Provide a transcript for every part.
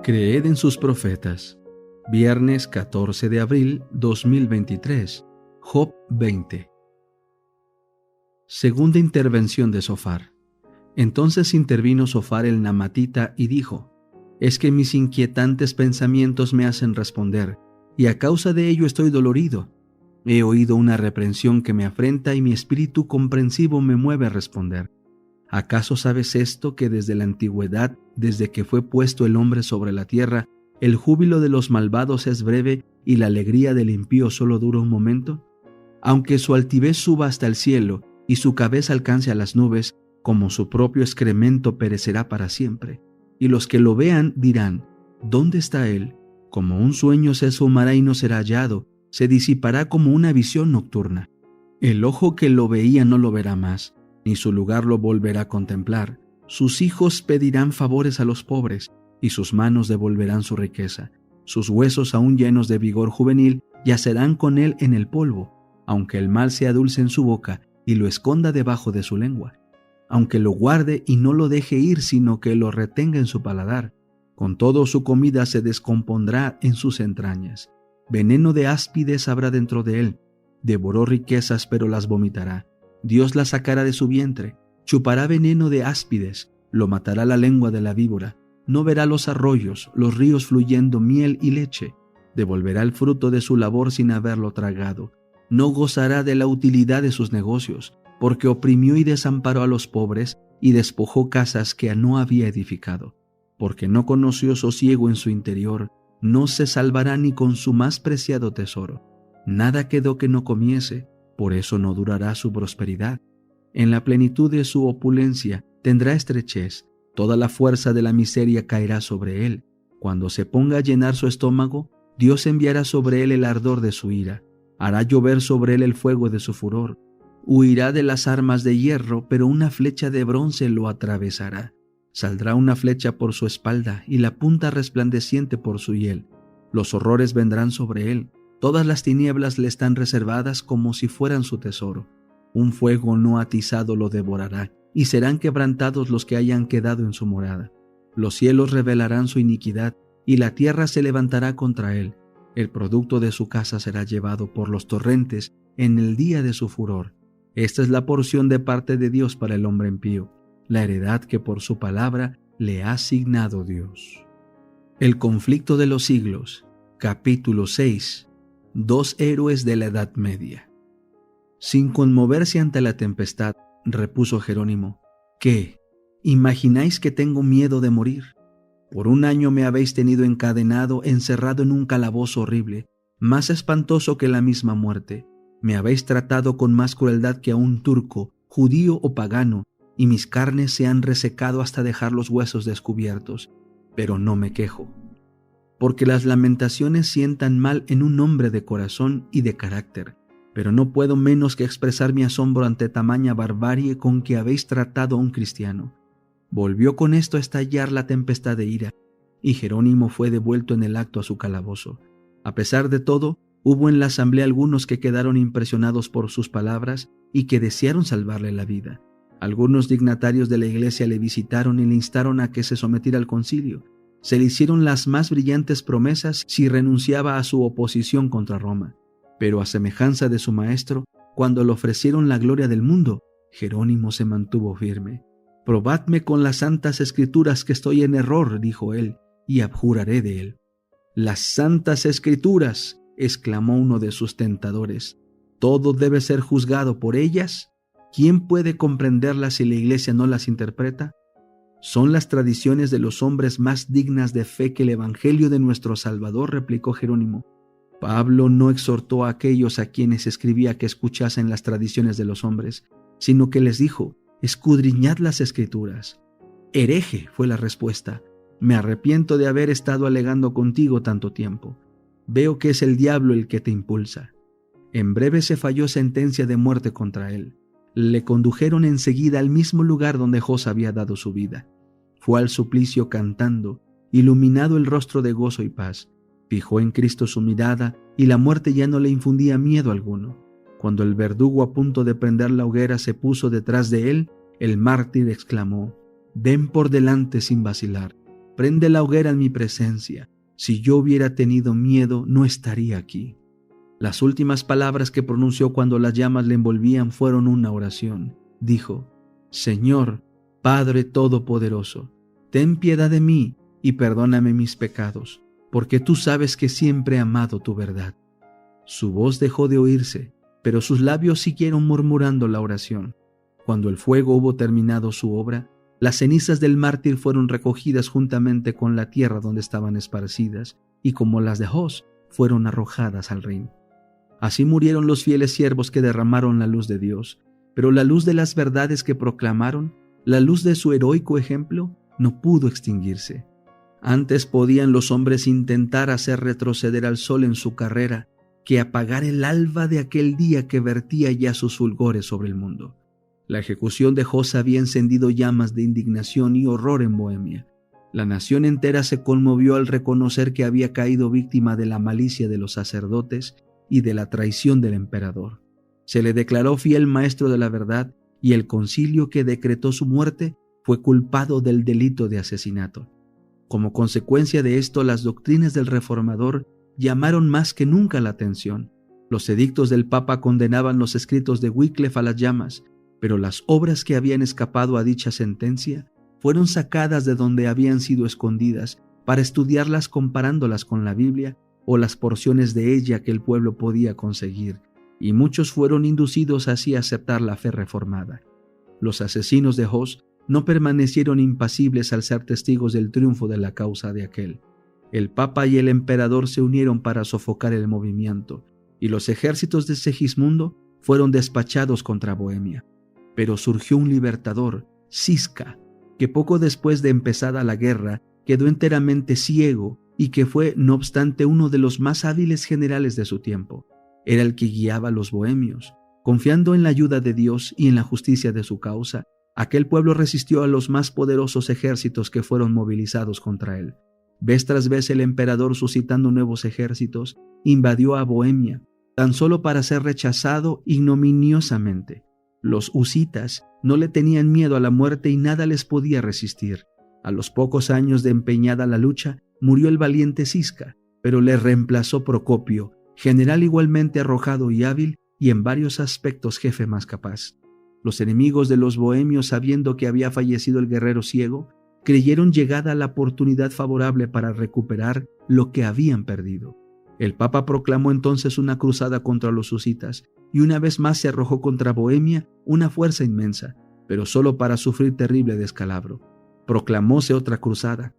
Creed en sus profetas. Viernes 14 de abril 2023. Job 20. Segunda intervención de Sofar. Entonces intervino Sofar el Namatita y dijo: Es que mis inquietantes pensamientos me hacen responder, y a causa de ello estoy dolorido. He oído una reprensión que me afrenta y mi espíritu comprensivo me mueve a responder. ¿Acaso sabes esto, que desde la antigüedad, desde que fue puesto el hombre sobre la tierra, el júbilo de los malvados es breve y la alegría del impío solo dura un momento? Aunque su altivez suba hasta el cielo y su cabeza alcance a las nubes, como su propio excremento perecerá para siempre. Y los que lo vean dirán: ¿dónde está él? Como un sueño se esfumará y no será hallado, se disipará como una visión nocturna. El ojo que lo veía no lo verá más, ni su lugar lo volverá a contemplar. Sus hijos pedirán favores a los pobres, y sus manos devolverán su riqueza. Sus huesos, aún llenos de vigor juvenil, yacerán con él en el polvo, aunque el mal sea dulce en su boca y lo esconda debajo de su lengua. Aunque lo guarde y no lo deje ir, sino que lo retenga en su paladar, con todo su comida se descompondrá en sus entrañas. Veneno de áspides habrá dentro de él. Devoró riquezas, pero las vomitará. Dios la sacará de su vientre. Chupará veneno de áspides, lo matará la lengua de la víbora. No verá los arroyos, los ríos fluyendo miel y leche. Devolverá el fruto de su labor sin haberlo tragado. No gozará de la utilidad de sus negocios, porque oprimió y desamparó a los pobres y despojó casas que no había edificado. Porque no conoció sosiego en su interior, no se salvará ni con su más preciado tesoro. Nada quedó que no comiese, por eso no durará su prosperidad. En la plenitud de su opulencia tendrá estrechez, toda la fuerza de la miseria caerá sobre él. Cuando se ponga a llenar su estómago, Dios enviará sobre él el ardor de su ira, hará llover sobre él el fuego de su furor. Huirá de las armas de hierro, pero una flecha de bronce lo atravesará. Saldrá una flecha por su espalda y la punta resplandeciente por su hiel. Los horrores vendrán sobre él, todas las tinieblas le están reservadas como si fueran su tesoro. Un fuego no atizado lo devorará, y serán quebrantados los que hayan quedado en su morada. Los cielos revelarán su iniquidad, y la tierra se levantará contra él. El producto de su casa será llevado por los torrentes en el día de su furor. Esta es la porción de parte de Dios para el hombre impío, la heredad que por su palabra le ha asignado Dios. El conflicto de los siglos, capítulo 6. Dos héroes de la Edad Media. Sin conmoverse ante la tempestad, repuso Jerónimo: ¿Qué? ¿Imagináis que tengo miedo de morir? Por 1 año me habéis tenido encadenado, encerrado en un calabozo horrible, más espantoso que la misma muerte. Me habéis tratado con más crueldad que a un turco, judío o pagano, y mis carnes se han resecado hasta dejar los huesos descubiertos. Pero no me quejo, porque las lamentaciones sientan mal en un hombre de corazón y de carácter, pero no puedo menos que expresar mi asombro ante tamaña barbarie con que habéis tratado a un cristiano. Volvió con esto a estallar la tempestad de ira, y Jerónimo fue devuelto en el acto a su calabozo. A pesar de todo, hubo en la asamblea algunos que quedaron impresionados por sus palabras y que desearon salvarle la vida. Algunos dignatarios de la iglesia le visitaron y le instaron a que se sometiera al concilio. Se le hicieron las más brillantes promesas si renunciaba a su oposición contra Roma. Pero a semejanza de su maestro, cuando le ofrecieron la gloria del mundo, Jerónimo se mantuvo firme. «Probadme con las santas escrituras que estoy en error», dijo él, «y abjuraré de él». «Las santas escrituras», exclamó uno de sus tentadores. «¿Todo debe ser juzgado por ellas? ¿Quién puede comprenderlas si la iglesia no las interpreta? Son las tradiciones de los hombres más dignas de fe que el evangelio de nuestro Salvador», replicó Jerónimo. Pablo no exhortó a aquellos a quienes escribía que escuchasen las tradiciones de los hombres, sino que les dijo: «Escudriñad las escrituras». «Hereje», fue la respuesta, «me arrepiento de haber estado alegando contigo tanto tiempo. Veo que es el diablo el que te impulsa». En breve se falló sentencia de muerte contra él. Le condujeron enseguida al mismo lugar donde Jos había dado su vida. Fue al suplicio cantando, iluminado el rostro de gozo y paz. Fijó en Cristo su mirada y la muerte ya no le infundía miedo alguno. Cuando el verdugo a punto de prender la hoguera se puso detrás de él, el mártir exclamó: «Ven por delante sin vacilar». prende la hoguera en mi presencia. Si yo hubiera tenido miedo, no estaría aquí. Las últimas palabras que pronunció cuando las llamas le envolvían fueron una oración. Dijo: Señor, Padre Todopoderoso, ten piedad de mí y perdóname mis pecados, porque tú sabes que siempre he amado tu verdad. Su voz dejó de oírse, pero sus labios siguieron murmurando la oración. Cuando el fuego hubo terminado su obra, las cenizas del mártir fueron recogidas juntamente con la tierra donde estaban esparcidas, y como las de Jos, fueron arrojadas al Rin. Así murieron los fieles siervos que derramaron la luz de Dios, pero la luz de las verdades que proclamaron, la luz de su heroico ejemplo, no pudo extinguirse. Antes podían los hombres intentar hacer retroceder al sol en su carrera que apagar el alba de aquel día que vertía ya sus fulgores sobre el mundo. La ejecución de Jos había encendido llamas de indignación y horror en Bohemia. La nación entera se conmovió al reconocer que había caído víctima de la malicia de los sacerdotes y de la traición del emperador. Se le declaró fiel maestro de la verdad y el concilio que decretó su muerte fue culpado del delito de asesinato. Como consecuencia de esto, las doctrinas del reformador llamaron más que nunca la atención. Los edictos del Papa condenaban los escritos de Wycliffe a las llamas, pero las obras que habían escapado a dicha sentencia fueron sacadas de donde habían sido escondidas para estudiarlas comparándolas con la Biblia o las porciones de ella que el pueblo podía conseguir, y muchos fueron inducidos así a aceptar la fe reformada. Los asesinos de Jos no permanecieron impasibles al ser testigos del triunfo de la causa de aquel. El Papa y el emperador se unieron para sofocar el movimiento, y los ejércitos de Segismundo fueron despachados contra Bohemia. Pero surgió un libertador, Cisca, que poco después de empezada la guerra quedó enteramente ciego y que fue, no obstante, uno de los más hábiles generales de su tiempo. Era el que guiaba a los bohemios. Confiando en la ayuda de Dios y en la justicia de su causa, aquel pueblo resistió a los más poderosos ejércitos que fueron movilizados contra él. Vez tras vez el emperador, suscitando nuevos ejércitos, invadió a Bohemia, tan solo para ser rechazado ignominiosamente. Los husitas no le tenían miedo a la muerte y nada les podía resistir. A los pocos años de empeñada la lucha, murió el valiente Cisca, pero le reemplazó Procopio, general igualmente arrojado y hábil, y en varios aspectos jefe más capaz. Los enemigos de los bohemios, sabiendo que había fallecido el guerrero ciego, creyeron llegada la oportunidad favorable para recuperar lo que habían perdido. El Papa proclamó entonces una cruzada contra los husitas, y una vez más se arrojó contra Bohemia una fuerza inmensa, pero solo para sufrir terrible descalabro. Proclamóse otra cruzada.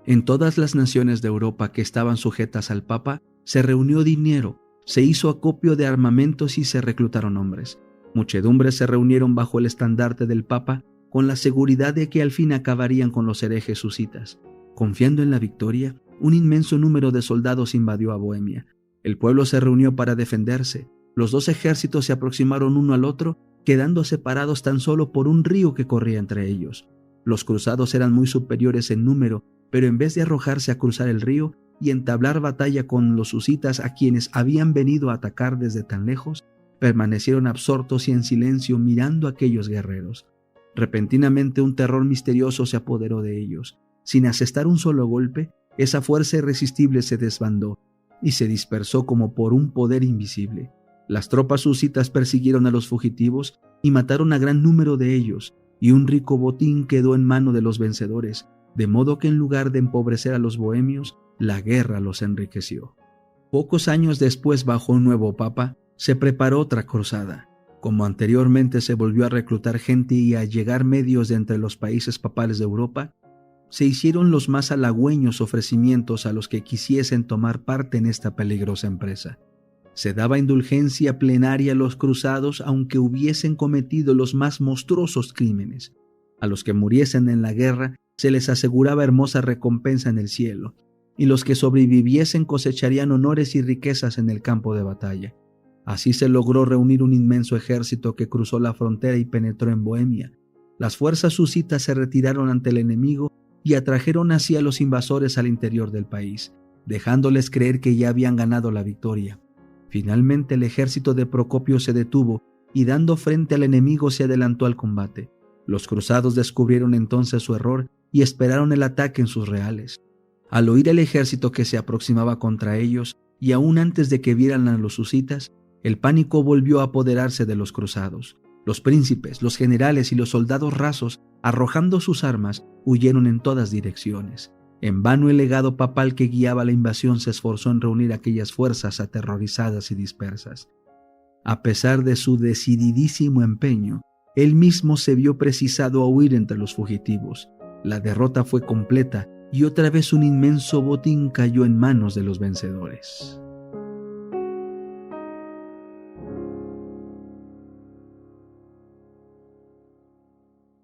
En todas las naciones de Europa que estaban sujetas al Papa, se reunió dinero, se hizo acopio de armamentos y se reclutaron hombres. Muchedumbres se reunieron bajo el estandarte del Papa con la seguridad de que al fin acabarían con los herejes husitas. Confiando en la victoria, un inmenso número de soldados invadió a Bohemia. El pueblo se reunió para defenderse. Los dos ejércitos se aproximaron uno al otro, quedando separados tan solo por un río que corría entre ellos. Los cruzados eran muy superiores en número, pero en vez de arrojarse a cruzar el río y entablar batalla con los husitas a quienes habían venido a atacar desde tan lejos, permanecieron absortos y en silencio mirando a aquellos guerreros. Repentinamente un terror misterioso se apoderó de ellos. Sin asestar un solo golpe, esa fuerza irresistible se desbandó y se dispersó como por un poder invisible. Las tropas husitas persiguieron a los fugitivos y mataron a gran número de ellos, y un rico botín quedó en mano de los vencedores, de modo que en lugar de empobrecer a los bohemios, la guerra los enriqueció. Pocos años después, bajo un nuevo papa, se preparó otra cruzada. Como anteriormente se volvió a reclutar gente y a llegar medios de entre los países papales de Europa, se hicieron los más halagüeños ofrecimientos a los que quisiesen tomar parte en esta peligrosa empresa. Se daba indulgencia plenaria a los cruzados aunque hubiesen cometido los más monstruosos crímenes. A los que muriesen en la guerra se les aseguraba hermosa recompensa en el cielo, y los que sobreviviesen cosecharían honores y riquezas en el campo de batalla. Así se logró reunir un inmenso ejército que cruzó la frontera y penetró en Bohemia. Las fuerzas husitas se retiraron ante el enemigo y atrajeron así a los invasores al interior del país, dejándoles creer que ya habían ganado la victoria. Finalmente el ejército de Procopio se detuvo y dando frente al enemigo se adelantó al combate. Los cruzados descubrieron entonces su error y esperaron el ataque en sus reales. Al oír el ejército que se aproximaba contra ellos, y aún antes de que vieran a los husitas, el pánico volvió a apoderarse de los cruzados. Los príncipes, los generales y los soldados rasos, arrojando sus armas, huyeron en todas direcciones. En vano el legado papal que guiaba la invasión se esforzó en reunir aquellas fuerzas aterrorizadas y dispersas. A pesar de su decididísimo empeño, él mismo se vio precisado a huir entre los fugitivos. La derrota fue completa y otra vez un inmenso botín cayó en manos de los vencedores.